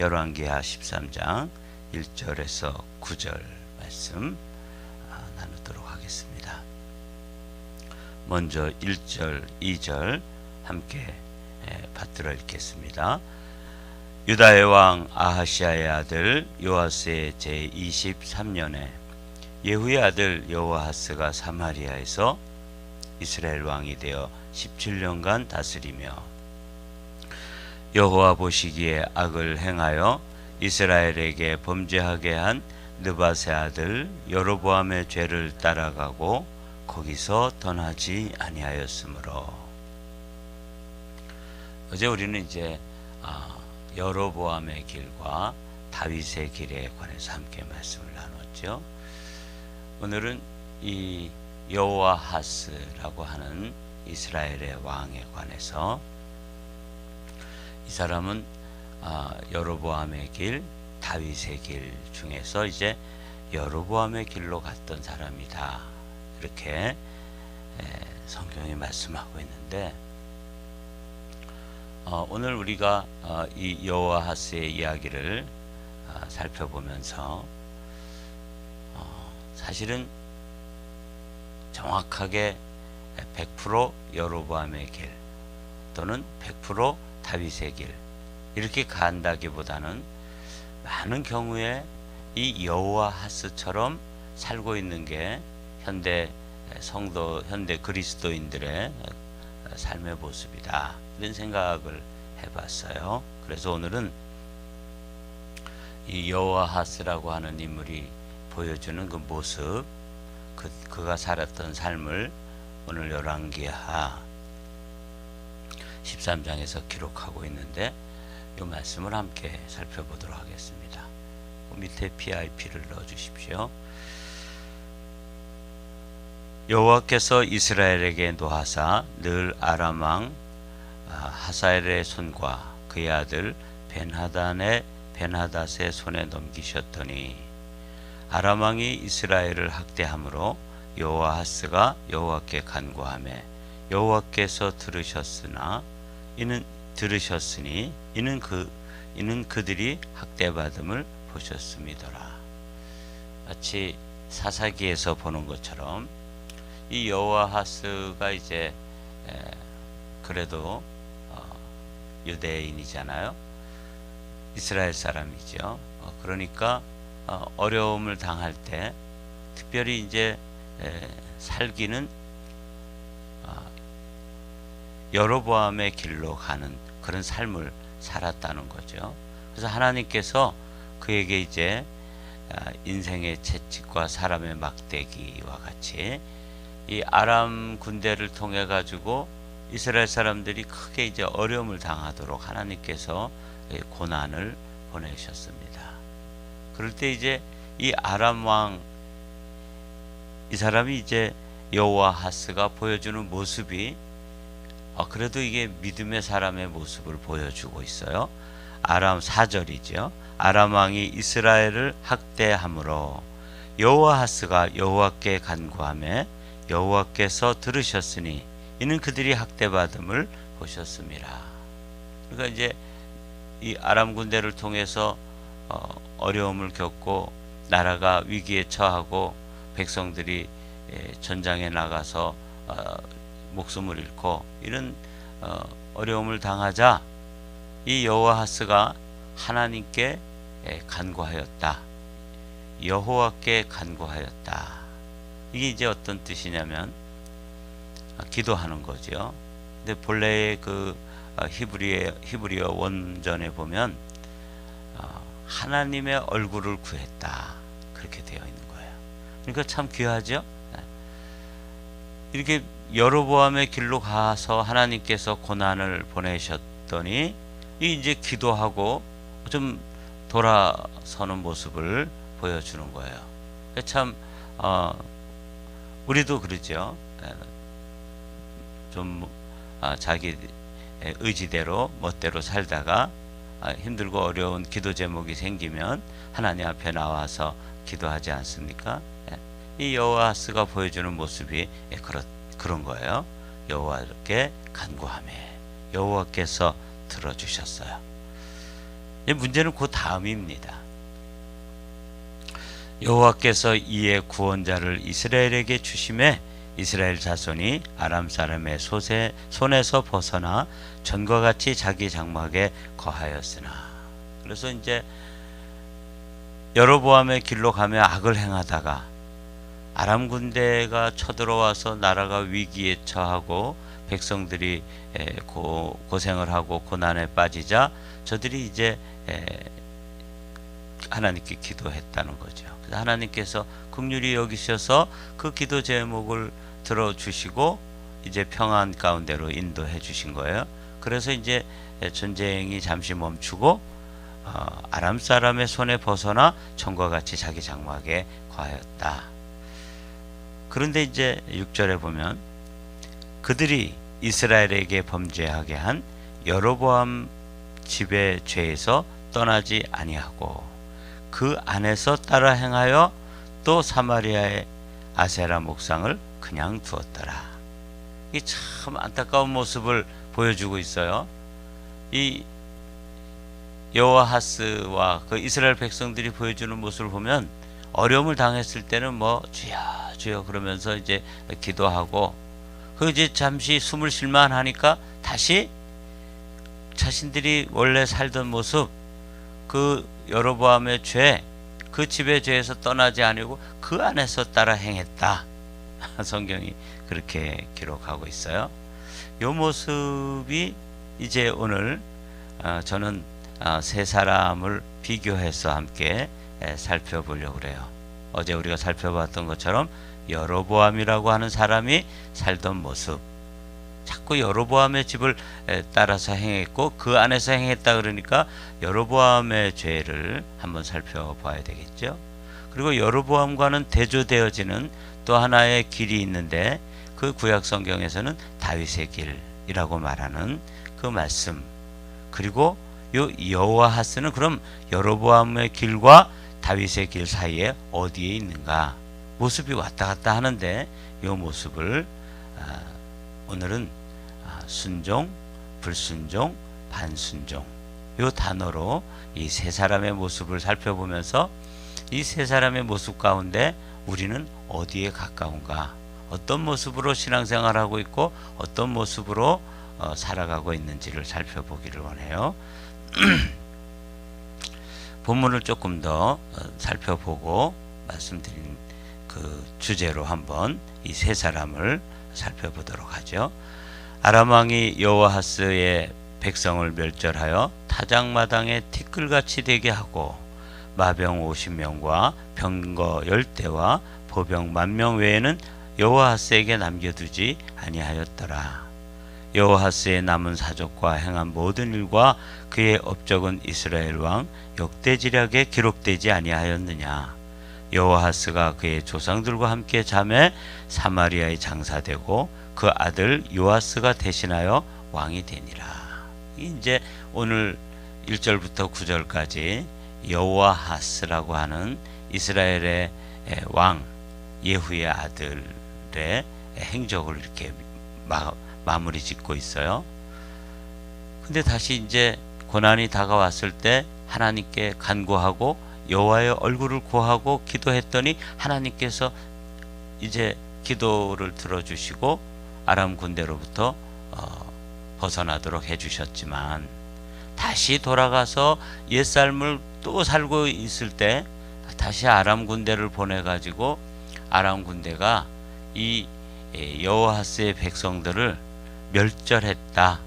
열왕기하 13장 1절에서 9절 말씀 나누도록 하겠습니다. 먼저 1절, 2절 함께 받들어 읽겠습니다. 유다의 왕 아하시아의 아들 요아스의 제23년에 예후의 아들 여호아하스가 사마리아에서 이스라엘 왕이 되어 17년간 다스리며 여호와 보시기에 악을 행하여 이스라엘에게 범죄하게 한 느밧의 아들 여로보암의 죄를 따라가고 거기서 떠나지 아니하였으므로. 어제 우리는 이제 여로보암의 길과 다윗의 길에 관해서 함께 말씀을 나눴죠. 오늘은 이 여호아하스라고 하는 이스라엘의 왕에 관해서, 이 사람은 여로보암의 길, 다윗의 길 중에서 이제 여로보암의 길로 갔던 사람이다, 이렇게 성경이 말씀하고 있는데, 오늘 우리가 이 여호아하스의 이야기를 살펴보면서 사실은 정확하게 100% 여로보암의 길 또는 100% 다윗의 길 이렇게 간다기보다는 많은 경우에 이 여호아하스처럼 살고 있는 게 현대 성도, 현대 그리스도인들의 삶의 모습이다, 이런 생각을 해봤어요. 그래서 오늘은 이 여호아하스라고 하는 인물이 보여주는 그 모습, 그가 살았던 삶을 오늘 열왕기하 13장에서 기록하고 있는데, 이 말씀을 함께 살펴보도록 하겠습니다. 밑에 PIP를 넣어주십시오. 여호와께서 이스라엘에게 노하사 늘 아람 왕 하사엘의 손과 그의 아들 벤하닷의 손에 넘기셨더니 아람 왕이 이스라엘을 학대함으로 여호아하스가 여호와께 간구하매 여호와께서 들으셨으니 이는 그들이 학대받음을 보셨음이더라. 마치 사사기에서 보는 것처럼 이 여호아하스가 이제 그래도 유대인이잖아요. 이스라엘 사람이죠. 그러니까 어려움을 당할 때 특별히 이제 살기는 여로보암의 길로 가는 그런 삶을 살았다는 거죠. 그래서 하나님께서 그에게 이제 인생의 채찍과 사람의 막대기와 같이 이 아람 군대를 통해 가지고 이스라엘 사람들이 크게 이제 어려움을 당하도록 하나님께서 고난을 보내셨습니다. 그럴 때 이제 이 아람 왕, 이 사람이 이제 여호아하스가 보여주는 모습이 그래도 이게 믿음의 사람의 모습을 보여주고 있어요. 아람 4절이죠. 아람 왕이 이스라엘을 학대함으로 여호아하스가 여호와께 간구하매 여호와께서 들으셨으니 이는 그들이 학대받음을 보셨음이라. 그러니까 이제 이 아람 군대를 통해서 어려움을 겪고 나라가 위기에 처하고 백성들이 전장에 나가서 목숨을 잃고 이런 어려움을 당하자 이 여호아하스가 하나님께 간구하였다. 여호와께 간구하였다. 이게 이제 어떤 뜻이냐면 기도하는 거죠. 근데 본래의 그 히브리어 원전에 보면 하나님의 얼굴을 구했다, 그렇게 되어 있는 거예요. 그러니까 참 귀하죠. 이렇게 여로보암의 길로 가서 하나님께서 고난을 보내셨더니 이제 기도하고 좀 돌아서는 모습을 보여주는 거예요. 참 우리도 그러죠. 좀 자기 의지대로 멋대로 살다가 힘들고 어려운 기도 제목이 생기면 하나님 앞에 나와서 기도하지 않습니까? 이 여호아하스가 보여주는 모습이 그런 거예요. 여호와께 간구하매 여호와께서 들어주셨어요. 문제는 그 다음입니다. 여호와께서 이에 구원자를 이스라엘에게 주심에 이스라엘 자손이 아람 사람의 손에서 벗어나 전과 같이 자기 장막에 거하였으나. 그래서 이제 여로보암의 길로 가며 악을 행하다가 아람 군대가 쳐들어와서 나라가 위기에 처하고 백성들이 고생을 하고 고난에 빠지자 저들이 이제 하나님께 기도했다는 거죠. 그래서 하나님께서 긍휼히 여기셔서 그 기도 제목을 들어주시고 이제 평안 가운데로 인도해 주신 거예요. 그래서 이제 전쟁이 잠시 멈추고 아람 사람의 손에 벗어나 전과 같이 자기 장막에 거하였다. 그런데 이제 6절에 보면 그들이 이스라엘에게 범죄하게 한 여로보암 집의 죄에서 떠나지 아니하고 그 안에서 따라 행하여 또 사마리아의 아세라 목상을 그냥 두었더라. 이 참 안타까운 모습을 보여주고 있어요. 이 여호아하스와 그 이스라엘 백성들이 보여주는 모습을 보면 어려움을 당했을 때는 뭐 주여 주여 그러면서 이제 기도하고 그 이제 잠시 숨을 쉴만 하니까 다시 자신들이 원래 살던 모습, 그 여로보암의 죄, 그 집의 죄에서 떠나지 아니고 그 안에서 따라 행했다. 성경이 그렇게 기록하고 있어요. 이 모습이 이제 오늘 저는 세 사람을 비교해서 함께 살펴보려고 그래요. 어제 우리가 살펴봤던 것처럼 여로보암이라고 하는 사람이 살던 모습, 자꾸 여로보암의 집을 따라서 행했고 그 안에서 행했다 그러니까 여로보암의 죄를 한번 살펴봐야 되겠죠. 그리고 여로보암과는 대조되어지는 또 하나의 길이 있는데 그 구약 성경에서는 다윗의 길이라고 말하는 그 말씀, 그리고 요 여호아하스는 그럼 여로보암의 길과 다윗의 길 사이에 어디에 있는가, 모습이 왔다 갔다 하는데 이 모습을 오늘은 순종, 불순종, 반순종 이 단어로 이 세 사람의 모습을 살펴보면서 이 세 사람의 모습 가운데 우리는 어디에 가까운가, 어떤 모습으로 신앙생활하고 있고 어떤 모습으로 살아가고 있는지를 살펴보기를 원해요. 본문을 조금 더 살펴보고 말씀드린 그 주제로 한번 이 세 사람을 살펴보도록 하죠. 아람 왕이 여호아하스의 백성을 멸절하여 타작마당에 티끌같이 되게 하고 마병 50명과 병거 10대와 보병 10,000명 외에는 여호아하스에게 남겨두지 아니하였더라. 여호아하스의 남은 사족과 행한 모든 일과 그의 업적은 이스라엘 왕 역대지략에 기록되지 아니하였느냐. 여호아하스가 그의 조상들과 함께 잠에 사마리아에 장사되고 그 아들 요아스가 대신하여 왕이 되니라. 이제 오늘 1절부터 9절까지 여호아하스라고 하는 이스라엘의 왕 예후의 아들의 행적을 이렇게 마무리 짓고 있어요. 근데 다시 이제 고난이 다가왔을 때 하나님께 간구하고 여호와의 얼굴을 구하고 기도했더니 하나님께서 이제 기도를 들어주시고 아람 군대로부터 벗어나도록 해주셨지만 다시 돌아가서 옛삶을 또 살고 있을 때 다시 아람 군대를 보내가지고 아람 군대가 이 여호아하스의 백성들을 멸절했다.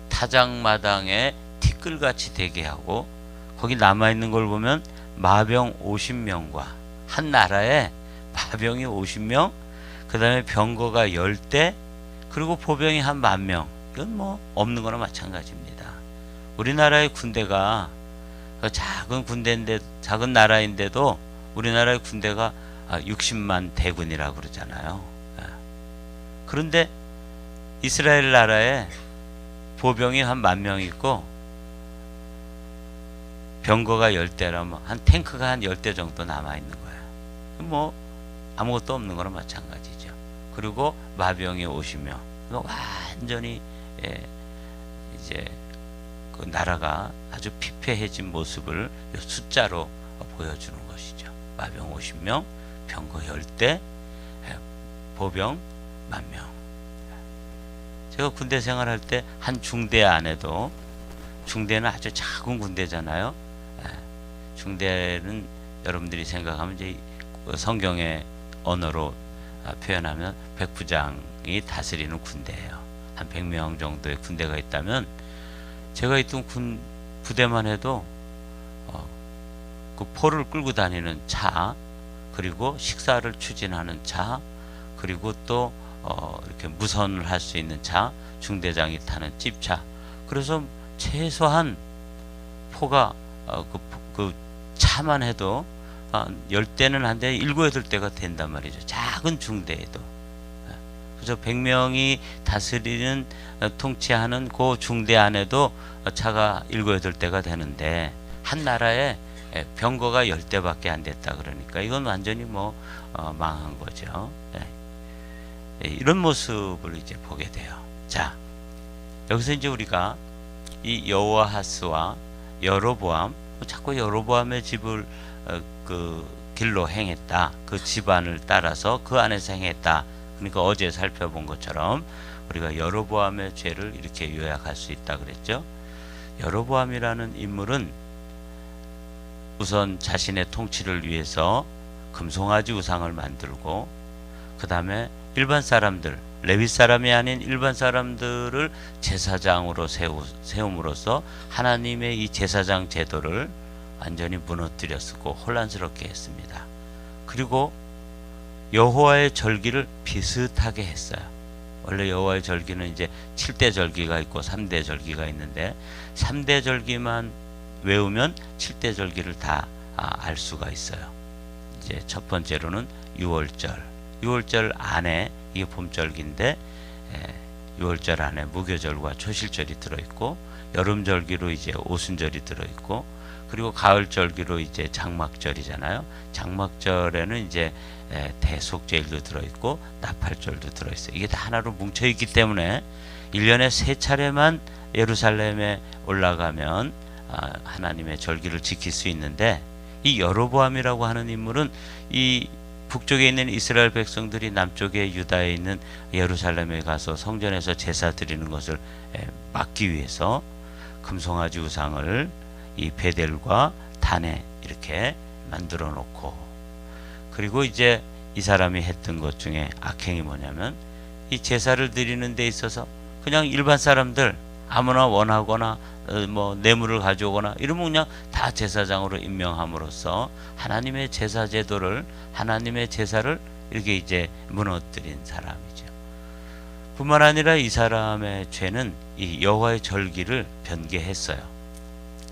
타작마당에 티끌같이 되게 하고 거기 남아있는 걸 보면 마병 50명과 한 나라에 마병이 50명, 그 다음에 병거가 10대, 그리고 보병이 한 10,000명. 이건 뭐 없는 거나 마찬가지입니다. 우리나라의 군대가 작은 군대인데, 작은 나라인데도 우리나라의 군대가 60만 대군이라고 그러잖아요. 그런데 이스라엘 나라에 보병이 한 10,000명 있고 병거가 10대라면 한 탱크가 한 10대 정도 남아있는 거예요. 뭐 아무것도 없는 거랑 마찬가지죠. 그리고 마병이 50명. 완전히 이제 그 나라가 아주 피폐해진 모습을 숫자로 보여주는 것이죠. 마병 50명, 병거 10대, 보병 10,000명. 제가 군대 생활할 때 한 중대 안에도, 중대는 아주 작은 군대잖아요. 중대는 여러분들이 생각하면 이제 성경의 언어로 표현하면 백부장이 다스리는 군대예요. 한 100명 정도의 군대가 있다면, 제가 있던 부대만 해도 그 포를 끌고 다니는 차, 그리고 식사를 추진하는 차, 그리고 또 이렇게 무선을 할 수 있는 차, 중대장이 타는 찝차. 그래서 최소한 포가 그 차만 해도 10대는 한 대, 7, 8대가 된단 말이죠. 작은 중대에도. 그래서 100명이 다스리는, 통치하는 그 중대 안에도 차가 7, 8대가 되는데, 한 나라에 병거가 10대밖에 안 됐다 그러니까 이건 완전히 망한 거죠. 이런 모습을 이제 보게 돼요. 자, 여기서 이제 우리가 이 여호아하스와 여로보암, 자꾸 여로보암의 집을 그 길로 행했다, 그 집안을 따라서 그 안에서 행했다. 그러니까 어제 살펴본 것처럼 우리가 여로보암의 죄를 이렇게 요약할 수 있다 그랬죠. 여로보암이라는 인물은 우선 자신의 통치를 위해서 금송아지 우상을 만들고, 그 다음에 일반 사람들, 레위 사람이 아닌 일반 사람들을 제사장으로 세움으로써 하나님의 이 제사장 제도를 완전히 무너뜨렸고 혼란스럽게 했습니다. 그리고 여호와의 절기를 비슷하게 했어요. 원래 여호와의 절기는 이제 7대 절기가 있고 3대 절기가 있는데, 3대 절기만 외우면 7대 절기를 다 알 수가 있어요. 이제 첫 번째로는 6월절. 6월절 안에, 이게 봄절기인데 6월절 안에 무교절과 초실절이 들어있고, 여름절기로 이제 오순절이 들어있고, 그리고 가을절기로 이제 장막절이잖아요. 장막절에는 이제 대속제일도 들어있고 나팔절도 들어있어요. 이게 다 하나로 뭉쳐있기 때문에 1년에 3차례만 예루살렘에 올라가면 하나님의 절기를 지킬 수 있는데, 이 여로보암이라고 하는 인물은 이 북쪽에 있는 이스라엘 백성들이 남쪽에 유다에 있는 예루살렘에 가서 성전에서 제사 드리는 것을 막기 위해서 금송아지 우상을 이 베델과 단에 이렇게 만들어 놓고, 그리고 이제 이 사람이 했던 것 중에 악행이 뭐냐면, 이 제사를 드리는 데 있어서 그냥 일반 사람들 아무나 원하거나 뇌물을 가져오거나 이러면 그냥 다 제사장으로 임명함으로써 하나님의 제사 제도를, 하나님의 제사를 이렇게 이제 무너뜨린 사람이죠. 뿐만 아니라 이 사람의 죄는 이 여호와의 절기를 변개했어요.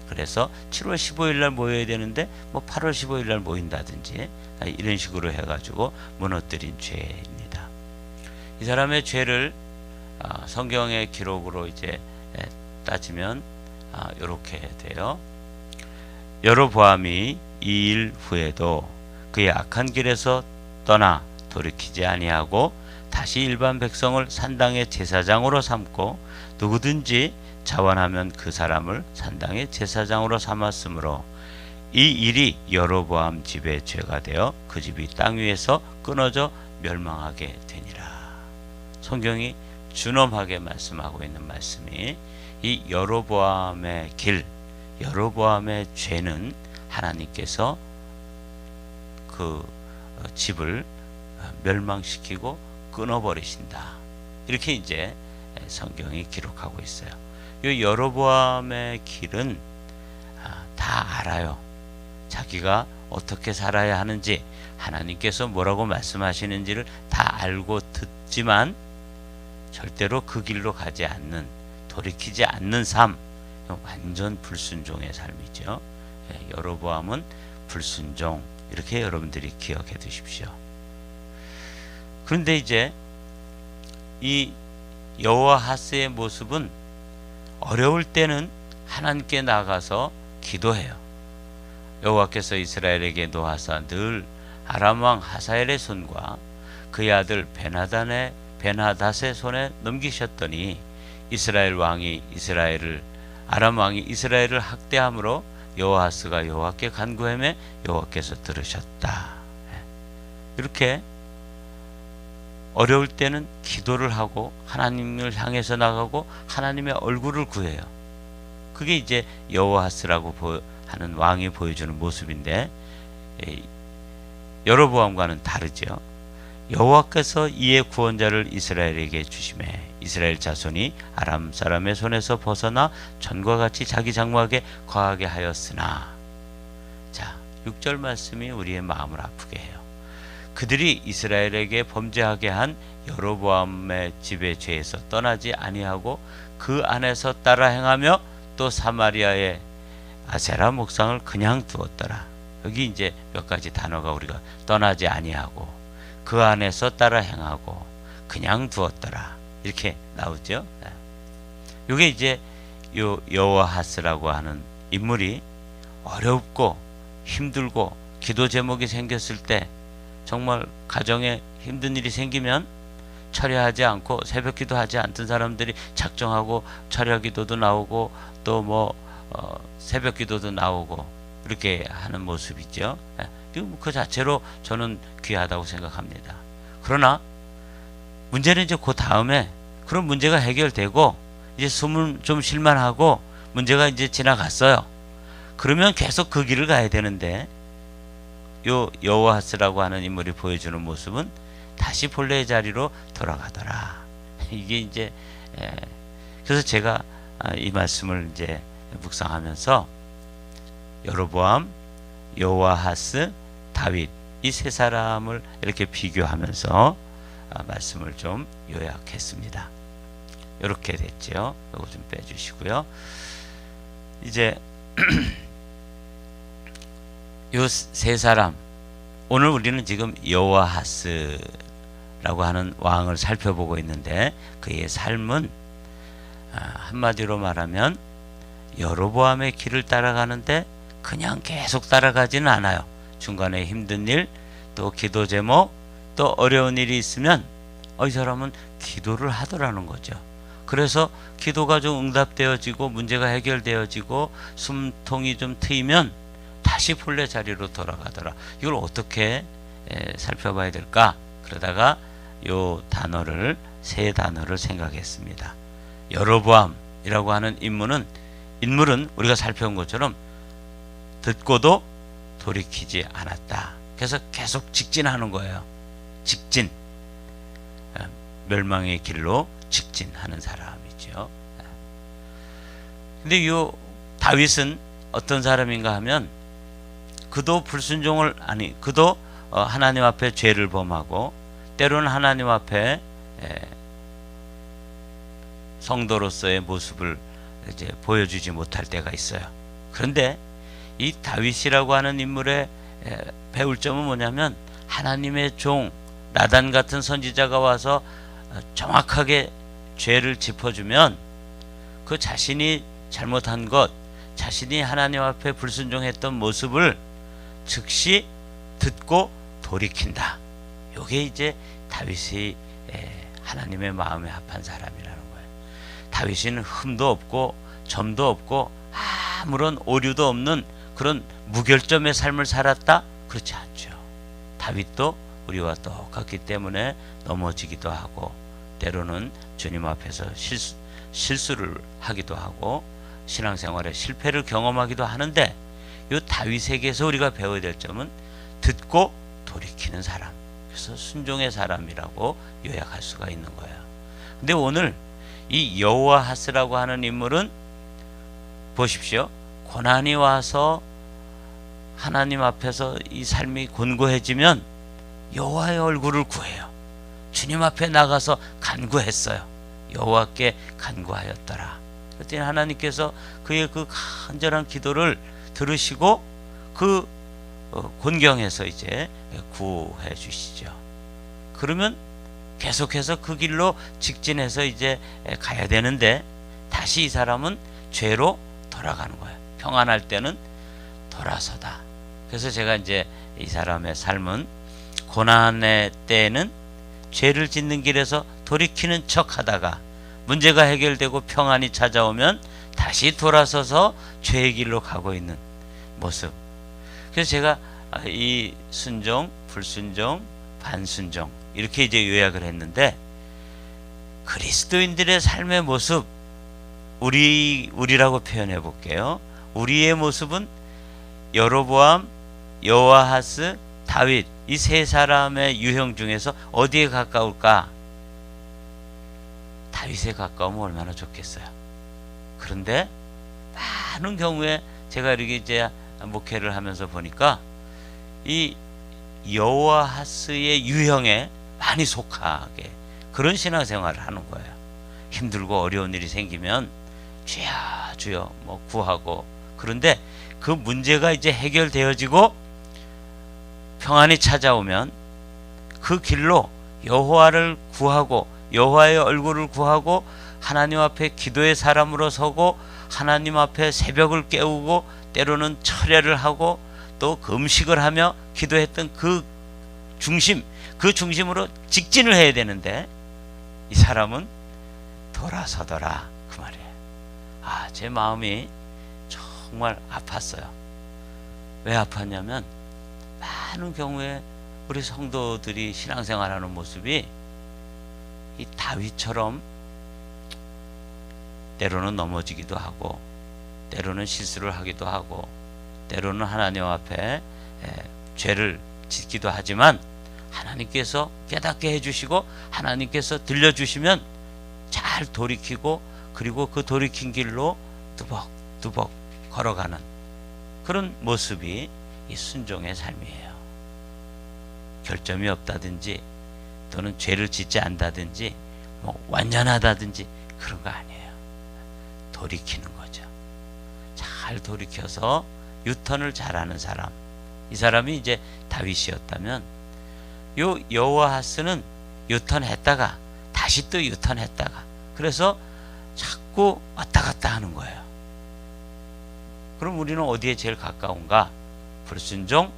그래서 7월 15일 날 모여야 되는데 8월 15일 날 모인다든지 이런 식으로 해가지고 무너뜨린 죄입니다. 이 사람의 죄를 성경의 기록으로 이제 따지면 이렇게 돼요. 여로보암이 이 일 후에도 그의 악한 길에서 떠나 돌이키지 아니하고 다시 일반 백성을 산당의 제사장으로 삼고, 누구든지 자원하면 그 사람을 산당의 제사장으로 삼았으므로 이 일이 여로보암 집의 죄가 되어 그 집이 땅 위에서 끊어져 멸망하게 되니라. 성경이 준엄하게 말씀하고 있는 말씀이, 이 여로보암의 길, 여로보암의 죄는 하나님께서 그 집을 멸망시키고 끊어버리신다. 이렇게 이제 성경이 기록하고 있어요. 이 여로보암의 길은 다 알아요. 자기가 어떻게 살아야 하는지, 하나님께서 뭐라고 말씀하시는지를 다 알고 듣지만 절대로 그 길로 가지 않는, 돌이키지 않는 삶, 완전 불순종의 삶이죠. 여로보암은 불순종, 이렇게 여러분들이 기억해 두십시오. 그런데 이제 이 여호아하스의 모습은 어려울 때는 하나님께 나가서 기도해요. 여호와께서 이스라엘에게 노하사 늘 아람 왕 하사엘의 손과 그의 아들 베나닷의 손에 넘기셨더니 이스라엘 왕이 이스라엘을 아람 왕이 이스라엘을 학대함으로 여호아하스가 여호와께 간구하며 여호와께서 들으셨다. 이렇게 어려울 때는 기도를 하고 하나님을 향해서 나가고 하나님의 얼굴을 구해요. 그게 이제 여호아하스라고 하는 왕이 보여주는 모습인데, 여로보암과는 다르죠. 여호와께서 이에 구원자를 이스라엘에게 주심에 이스라엘 자손이 아람 사람의 손에서 벗어나 전과 같이 자기 장막에 거하게 하였으나, 자, 6절 말씀이 우리의 마음을 아프게 해요. 그들이 이스라엘에게 범죄하게 한 여로보암의 집의 죄에서 떠나지 아니하고 그 안에서 따라 행하며 또 사마리아의 아세라 목상을 그냥 두었더라. 여기 이제 몇 가지 단어가 우리가 떠나지 아니하고 그 안에서 따라 행하고 그냥 두었더라 이렇게 나오죠. 이게 이제 요 여호아하스라고 하는 인물이 어렵고 힘들고 기도 제목이 생겼을 때, 정말 가정에 힘든 일이 생기면 철야하지 않고 새벽 기도하지 않던 사람들이 작정하고 철야 기도도 나오고 또 뭐 새벽 기도도 나오고 이렇게 하는 모습이죠. 그 자체로 저는 귀하다고 생각합니다. 그러나 문제는 이제 그 다음에 그런 문제가 해결되고 이제 숨을 좀 쉴만하고 문제가 이제 지나갔어요. 그러면 계속 그 길을 가야 되는데, 요 여호아하스라고 하는 인물이 보여주는 모습은 다시 본래의 자리로 돌아가더라. 이게 이제 그래서 제가 이 말씀을 이제 묵상하면서 여로보암, 여호아하스, 다윗 이 세 사람을 이렇게 비교하면서 말씀을 좀 요약했습니다. 이렇게 됐죠. 이거 좀 빼주시고요. 이제 요 세 사람, 오늘 우리는 지금 여호아하스라고 하는 왕을 살펴보고 있는데, 그의 삶은 한마디로 말하면 여로보암의 길을 따라가는데 그냥 계속 따라가지는 않아요. 중간에 힘든 일, 또 기도 제목, 또 어려운 일이 있으면 이 사람은 기도를 하더라는 거죠. 그래서 기도가 좀 응답되어지고 문제가 해결되어지고 숨통이 좀 트이면 다시 본래 자리로 돌아가더라. 이걸 어떻게 살펴봐야 될까? 그러다가 요 단어를, 세 단어를 생각했습니다. 여로보암이라고 하는 인물은 우리가 살펴본 것처럼 듣고도 돌이키지 않았다. 그래서 계속 직진하는 거예요. 직진, 멸망의 길로 직진하는 사람이죠. 근데 이 다윗은 어떤 사람인가 하면, 그도 그도 하나님 앞에 죄를 범하고 때로는 하나님 앞에 성도로서의 모습을 이제 보여주지 못할 때가 있어요. 그런데 이 다윗이라고 하는 인물의 배울 점은 뭐냐면, 하나님의 종 나단 같은 선지자가 와서 정확하게 죄를 짚어주면 그 자신이 잘못한 것, 자신이 하나님 앞에 불순종했던 모습을 즉시 듣고 돌이킨다. 이게 이제 다윗이 하나님의 마음에 합한 사람이라는 거예요. 다윗은 흠도 없고 점도 없고 아무런 오류도 없는 그런 무결점의 삶을 살았다? 그렇지 않죠. 다윗도 우리와 똑같기 때문에 넘어지기도 하고 때로는 주님 앞에서 실수를 하기도 하고 신앙생활에 실패를 경험하기도 하는데, 이 다윗에게서 우리가 배워야 될 점은 듣고 돌이키는 사람, 그래서 순종의 사람이라고 요약할 수가 있는 거예요. 근데 오늘 이 여호아하스라고 하는 인물은 보십시오. 고난이 와서 하나님 앞에서 이 삶이 곤고해지면 여호와의 얼굴을 구해요. 주님 앞에 나가서 간구했어요. 여호와께 간구하였더라. 그랬더니 하나님께서 그의 그 간절한 기도를 들으시고 그 곤경에서 이제 구해 주시죠. 그러면 계속해서 그 길로 직진해서 이제 가야 되는데, 다시 이 사람은 죄로 돌아가는 거예요. 평안할 때는 돌아서다. 그래서 제가 이제 이 사람의 삶은 고난의 때에는 죄를 짓는 길에서 돌이키는 척 하다가 문제가 해결되고 평안이 찾아오면 다시 돌아서서 죄의 길로 가고 있는 모습. 그래서 제가 이 순종, 불순종, 반순종 이렇게 이제 요약을 했는데, 그리스도인들의 삶의 모습, 우리라고 표현해 볼게요. 우리의 모습은 여로보암, 여호아하스, 다윗 이 세 사람의 유형 중에서 어디에 가까울까? 다윗에 가까우면 얼마나 좋겠어요. 그런데 많은 경우에 제가 이렇게 이제 목회를 하면서 보니까 이 여호아하스의 유형에 많이 속하게 그런 신앙생활을 하는 거예요. 힘들고 어려운 일이 생기면 주여 주여 뭐 구하고, 그런데 그 문제가 이제 해결되어지고 평안이 찾아오면 그 길로 여호와를 구하고 여호와의 얼굴을 구하고 하나님 앞에 기도의 사람으로 서고 하나님 앞에 새벽을 깨우고 때로는 철야를 하고 또 금식을 하며 기도했던 그 중심으로 직진을 해야 되는데, 이 사람은 돌아서더라 그 말이에요. 제 마음이 정말 아팠어요. 왜 아팠냐면 많은 경우에 우리 성도들이 신앙생활하는 모습이 이 다윗처럼 때로는 넘어지기도 하고 때로는 실수를 하기도 하고 때로는 하나님 앞에 죄를 짓기도 하지만, 하나님께서 깨닫게 해주시고 하나님께서 들려주시면 잘 돌이키고, 그리고 그 돌이킨 길로 두벅두벅 걸어가는 그런 모습이 이 순종의 삶이에요. 결점이 없다든지 또는 죄를 짓지 않다든지 뭐 완전하다든지 그런 거 아니에요. 돌이키는 거죠. 잘 돌이켜서 유턴을 잘하는 사람, 이 사람이 이제 다윗이었다면, 요 여호아하스는 유턴했다가 다시 또 유턴했다가, 그래서 자꾸 왔다 갔다 하는 거예요. 그럼 우리는 어디에 제일 가까운가? 불순종,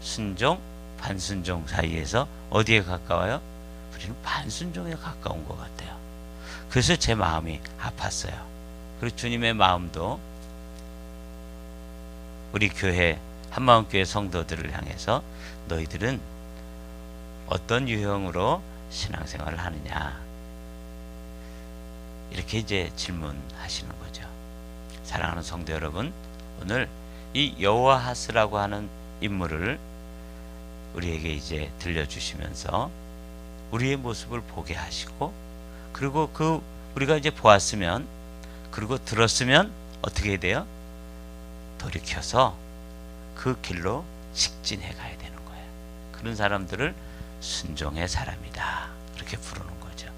순종, 반순종 사이에서 어디에 가까워요? 우리는 반순종에 가까운 것 같아요. 그래서 제 마음이 아팠어요. 그리고 주님의 마음도 우리 교회 한마음교회 성도들을 향해서 너희들은 어떤 유형으로 신앙생활을 하느냐, 이렇게 이제 질문하시는 거죠. 사랑하는 성도 여러분, 오늘 이 여호아하스라고 하는 인물을 우리에게 이제 들려주시면서 우리의 모습을 보게 하시고, 그리고 우리가 이제 보았으면, 그리고 들었으면 어떻게 해야 돼요? 돌이켜서 그 길로 직진해 가야 되는 거예요. 그런 사람들을 순종의 사람이다, 그렇게 부르는 거죠.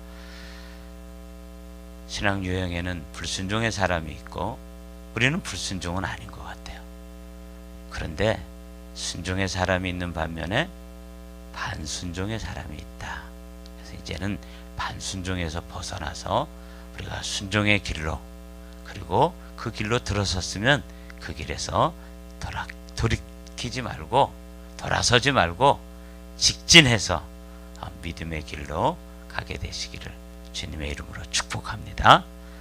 신앙 유형에는 불순종의 사람이 있고 우리는 불순종은 아닌 것 같아요. 그런데 순종의 사람이 있는 반면에 반순종의 사람이 있다. 그래서 이제는 반순종에서 벗어나서 우리가 순종의 길로, 그리고 그 길로 들어섰으면 그 길에서 돌이키지 말고 돌아서지 말고 직진해서 믿음의 길로 가게 되시기를 주님의 이름으로 축복합니다.